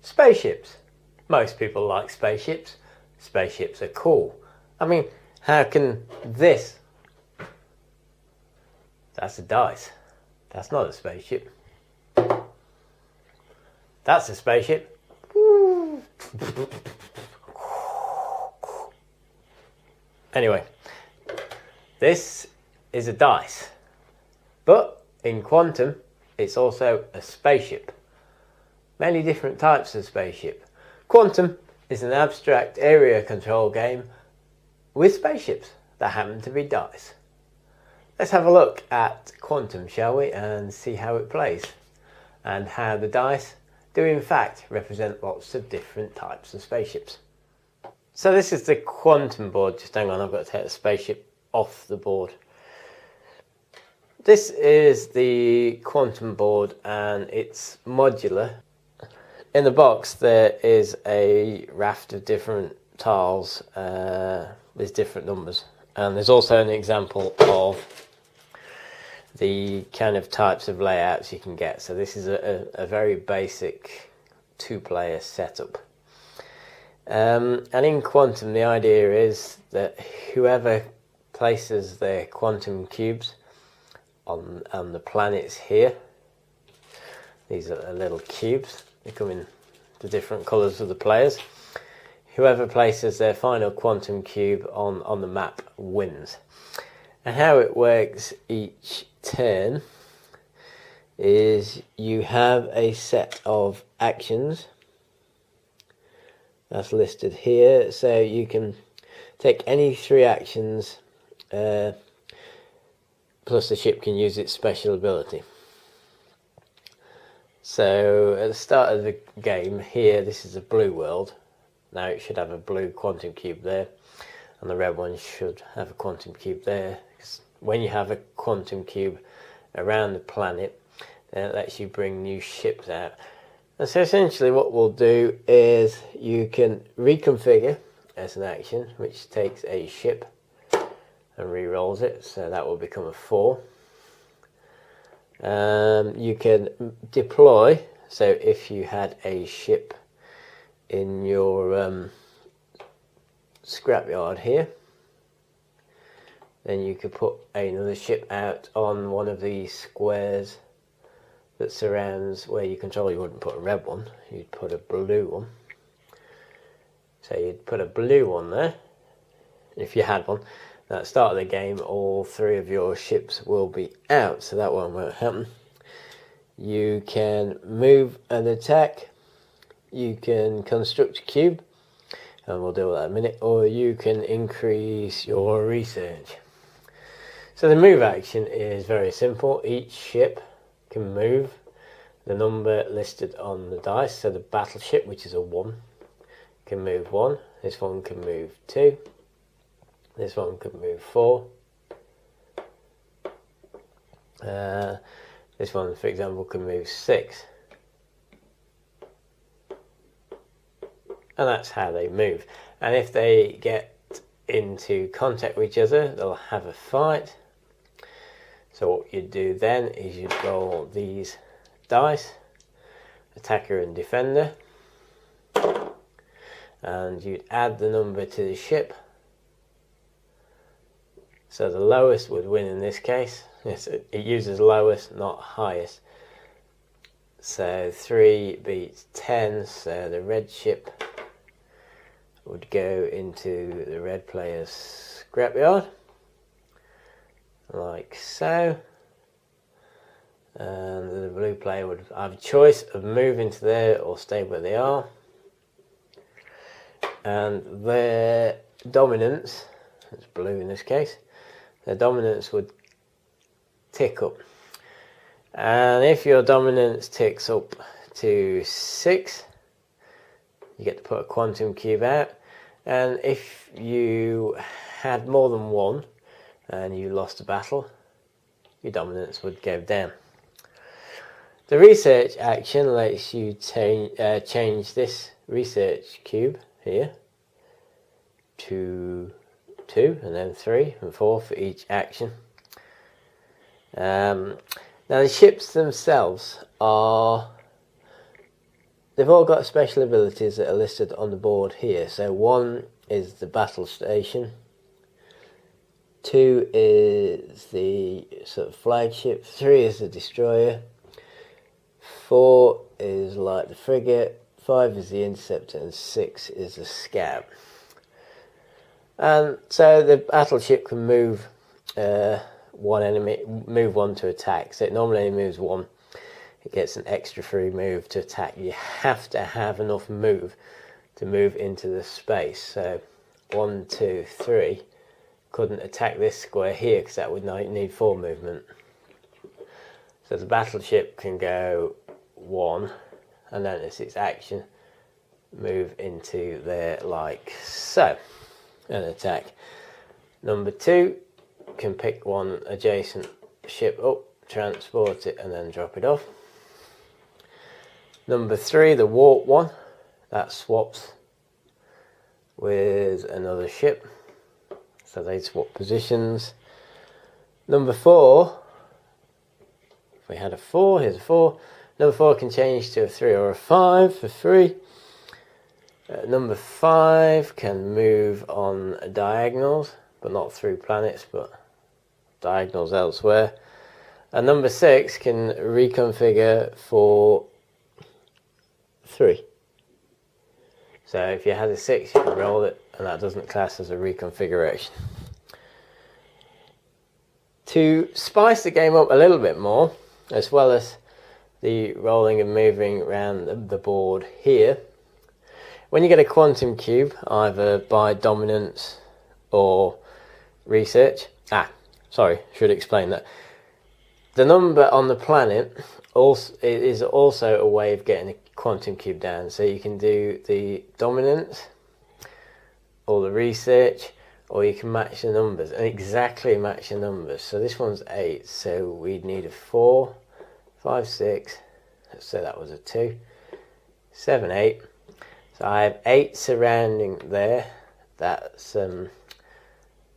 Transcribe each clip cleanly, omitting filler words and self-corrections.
Spaceships. Most people like spaceships. Spaceships are cool. I mean, how can this... That's a dice. That's not a spaceship. That's a spaceship. Anyway, this is a dice. But in quantum, it's also a spaceship. Many different types of spaceship. Quantum is an abstract area control game with spaceships that happen to be dice. Let's have a look at Quantum, shall we, and see how it plays, and how the dice do in fact represent lots of different types of spaceships. So this is the Quantum board. Just hang on, I've got to take the spaceship off the board. This is the Quantum board and it's modular. In the box there is a raft of different tiles with different numbers, and there's also an example of the kind of types of layouts you can get. So this is a very basic two-player setup. And in Quantum the idea is that whoever places their quantum cubes on the planets here, these are little cubes, they come in the different colours of the players. Whoever places their final quantum cube on the map wins. And how it works each turn is you have a set of actions that's listed here, so you can take any 3 actions plus the ship can use its special ability. So at the start of the game here, this is a blue world. Now it should have a blue quantum cube there, and the red one should have a quantum cube there. Because when you have a quantum cube around the planet, then it lets you bring new ships out. And so essentially what we'll do is you can reconfigure as an action, which takes a ship and re-rolls it, so that will become a 4. You can deploy, so if you had a ship in your scrapyard here, then you could put another ship out on one of these squares that surrounds where you control. You wouldn't put a red one, you'd put a blue one. So you'd put a blue one there, if you had one. At the start of the game, all 3 of your ships will be out, so that one won't happen. You can move and attack, you can construct a cube, and we'll deal with that in a minute, or you can increase your research. So the move action is very simple. Each ship can move the number listed on the dice. So the battleship, which is a 1, can move 1, this one can move 2, this one could move 4. This one, for example, can move 6. And that's how they move. And if they get into contact with each other, they'll have a fight. So what you do then is you roll these dice, attacker and defender, and you'd add the number to the ship. So the lowest would win in this case. Yes, it uses lowest, not highest. So 3 beats 10, so the red ship would go into the red player's scrapyard, like so. And the blue player would have a choice of moving to there or stay where they are. And their dominance, it's blue in this case, their dominance would tick up. And if your dominance ticks up to 6, you get to put a quantum cube out. And if you had more than 1 and you lost a battle, your dominance would go down. The research action lets you change this research cube here to 2 and then 3 and 4 for each action. Now the ships themselves are they've all got special abilities that are listed on the board here. So 1 is the Battlestation, 2 is the sort of flagship, 3 is the destroyer, 4 is like the frigate, 5 is the interceptor, and 6 is the scout. And so the battleship can move one enemy, move 1 to attack. So it normally only moves 1. It gets an extra free move to attack. You have to have enough move to move into the space. So 1, 2, 3 couldn't attack this square here because that would need 4 movement. So the battleship can go 1, and then it's its action, move into there like so, and attack. Number 2 can pick one adjacent ship up, transport it, and then drop it off. Number 3, the warp one, that swaps with another ship, so they swap positions. Number 4, if we had a 4, here's a 4. Number 4 can change to a 3 or a 5 for free. Number 5 can move on diagonals, but not through planets, but diagonals elsewhere. And number 6 can reconfigure for 3. So if you had a 6, you can roll it, and that doesn't class as a reconfiguration. To spice the game up a little bit more, as well as the rolling and moving around the board here, when you get a quantum cube, either by dominance or research, should explain that. The number on the planet is also a way of getting a quantum cube down. So you can do the dominance or the research, or you can match the numbers, and exactly match the numbers. So this one's 8, so we'd need a 4, 5, 6, let's say that was a 2, 7, 8. So I have 8 surrounding there. That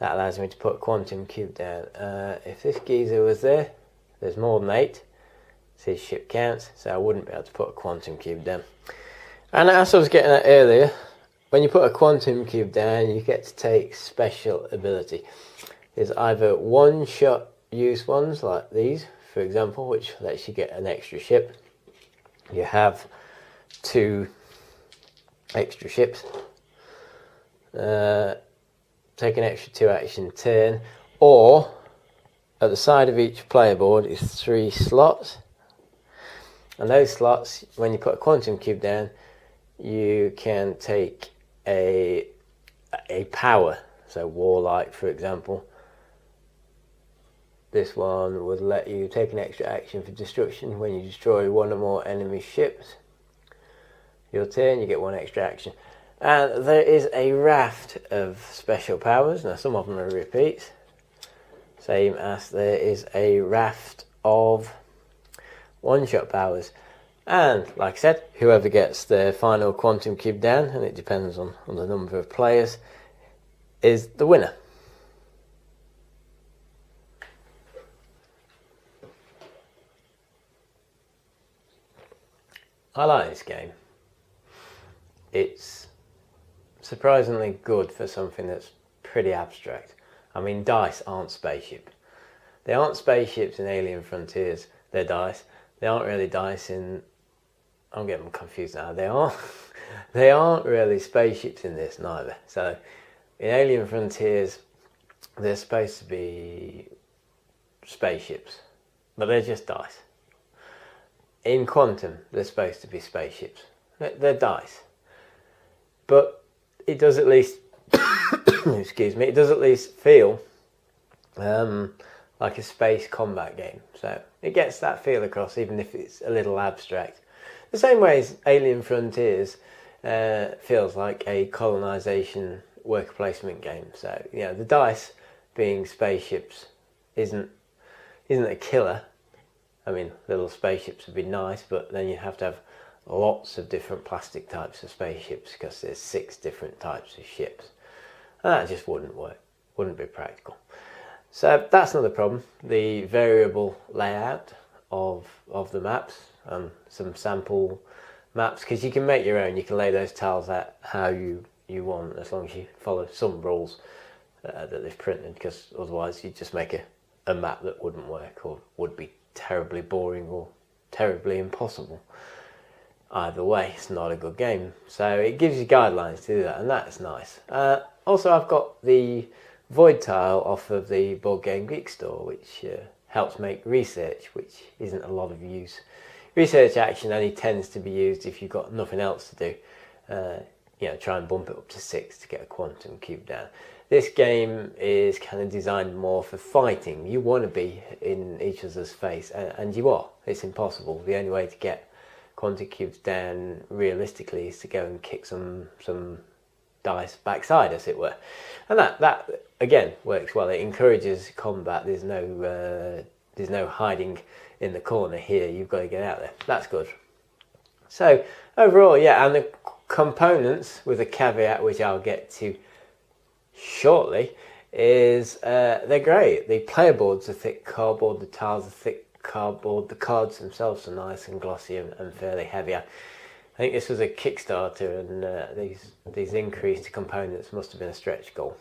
allows me to put a quantum cube down. If this geezer was there, there's more than 8. So his ship counts, so I wouldn't be able to put a quantum cube down. And as I was getting at earlier, when you put a quantum cube down, you get to take special ability. There's either one-shot use ones like these, for example, which lets you get an extra ship. You have 2 extra ships, take an extra 2 action turn, or at the side of each player board is 3 slots, and those slots, when you put a quantum cube down, you can take a power. So warlike, for example, this one would let you take an extra action for destruction when you destroy 1 or more enemy ships. Your turn, you get 1 extra action. And there is a raft of special powers. Now some of them are repeats, same as there is a raft of one-shot powers. And like I said, whoever gets the final quantum cube down, and it depends on the number of players, is the winner. I like this game. It's surprisingly good for something that's pretty abstract. I mean, dice aren't spaceship. They aren't spaceships in Alien Frontiers. They're dice. They aren't really dice in... I'm getting confused now. They aren't really spaceships in this neither. So in Alien Frontiers, they're supposed to be spaceships, but they're just dice. In Quantum, they're supposed to be spaceships. They're dice. But it does at least, excuse me, it does at least feel like a space combat game. So it gets that feel across, even if it's a little abstract. The same way as Alien Frontiers feels like a colonisation worker placement game. So, you know, the dice being spaceships isn't a killer. I mean, little spaceships would be nice, but then you have to have lots of different plastic types of spaceships because there's 6 different types of ships. And that just wouldn't work, wouldn't be practical. So that's another problem, the variable layout of the maps, and some sample maps, because you can make your own. You can lay those tiles out how you want, as long as you follow some rules that they've printed, because otherwise you'd just make a map that wouldn't work, or would be terribly boring or terribly impossible. Either way, it's not a good game. So it gives you guidelines to do that, and that's nice. Also, I've got the void tile off of the Board Game Geek store, which helps make research, which isn't a lot of use. Research action only tends to be used if you've got nothing else to do. You know, try and bump it up to 6 to get a quantum cube down. This game is kind of designed more for fighting. You want to be in each other's face, and you are. It's impossible. The only way to get quantum cubes down realistically is to go and kick some dice backside, as it were, and that again works well. It encourages combat. There's no hiding in the corner here. You've got to get out there. That's good. So overall, yeah, and the components, with a caveat which I'll get to shortly, is they're great. The player boards are thick cardboard, the tiles are thick cardboard, the cards themselves are nice and glossy and fairly heavy. I think this was a Kickstarter, and these increased components must have been a stretch goal.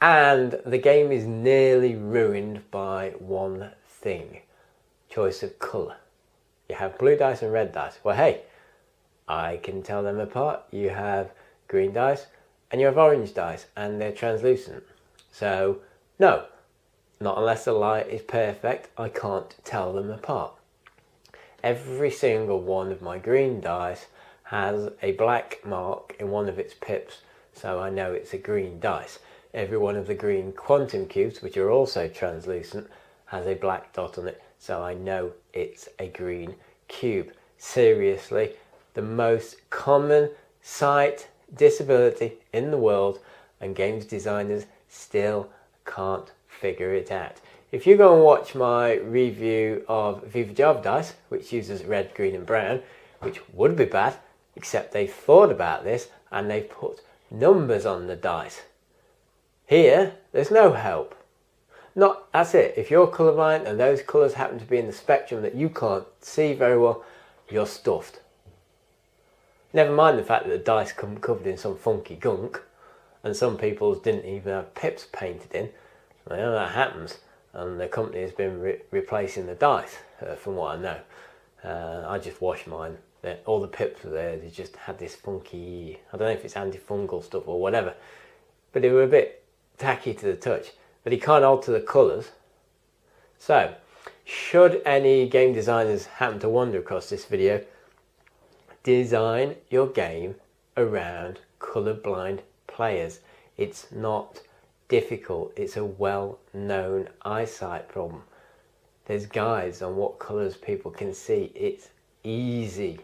And the game is nearly ruined by one thing: choice of colour. You have blue dice and red dice. Well, hey, I can tell them apart. You have green dice and you have orange dice, and they're translucent. So no, not unless the light is perfect, I can't tell them apart. Every single one of my green dice has a black mark in one of its pips, so I know it's a green dice. Every one of the green quantum cubes, which are also translucent, has a black dot on it, so I know it's a green cube. Seriously, the most common sight disability in the world, and games designers still can't figure it out. If you go and watch my review of Viva Java Dice, which uses red, green and brown, which would be bad, except they thought about this and they put numbers on the dice. Here, there's no help. That's it. If you're colourblind and those colours happen to be in the spectrum that you can't see very well, you're stuffed. Never mind the fact that the dice come covered in some funky gunk, and some people's didn't even have pips painted in. I know that happens, and the company has been replacing the dice, from what I know. I just washed mine. All the pips were there. They just had this funky, I don't know if it's antifungal stuff or whatever, but they were a bit tacky to the touch. But you can't alter the colours. So, should any game designers happen to wander across this video, design your game around colourblind players. It's not difficult. It's a well-known eyesight problem. There's guides on what colours people can see. It's easy.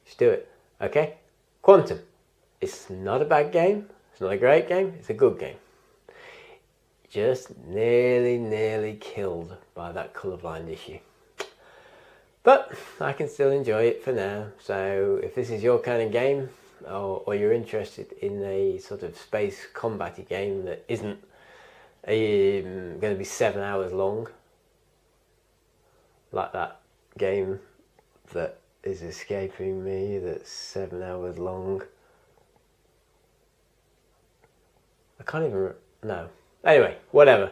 Just do it. Okay? Quantum. It's not a bad game. It's not a great game. It's a good game. Just nearly killed by that colourblind issue. But I can still enjoy it for now. So if this is your kind of game, or you're interested in a sort of space combat game that isn't going to be 7 hours long, like that game that is escaping me that's 7 hours long. I can't even no. Anyway, whatever.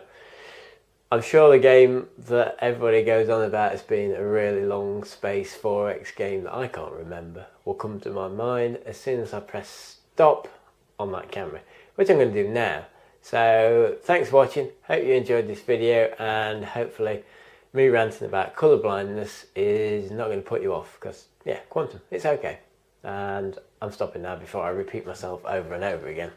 I'm sure the game that everybody goes on about as being a really long space 4X game that I can't remember will come to my mind as soon as I press stop on that camera, which I'm going to do now. So thanks for watching. Hope you enjoyed this video, and hopefully me ranting about colour blindness is not going to put you off, because yeah, quantum, it's okay. And I'm stopping now before I repeat myself over and over again.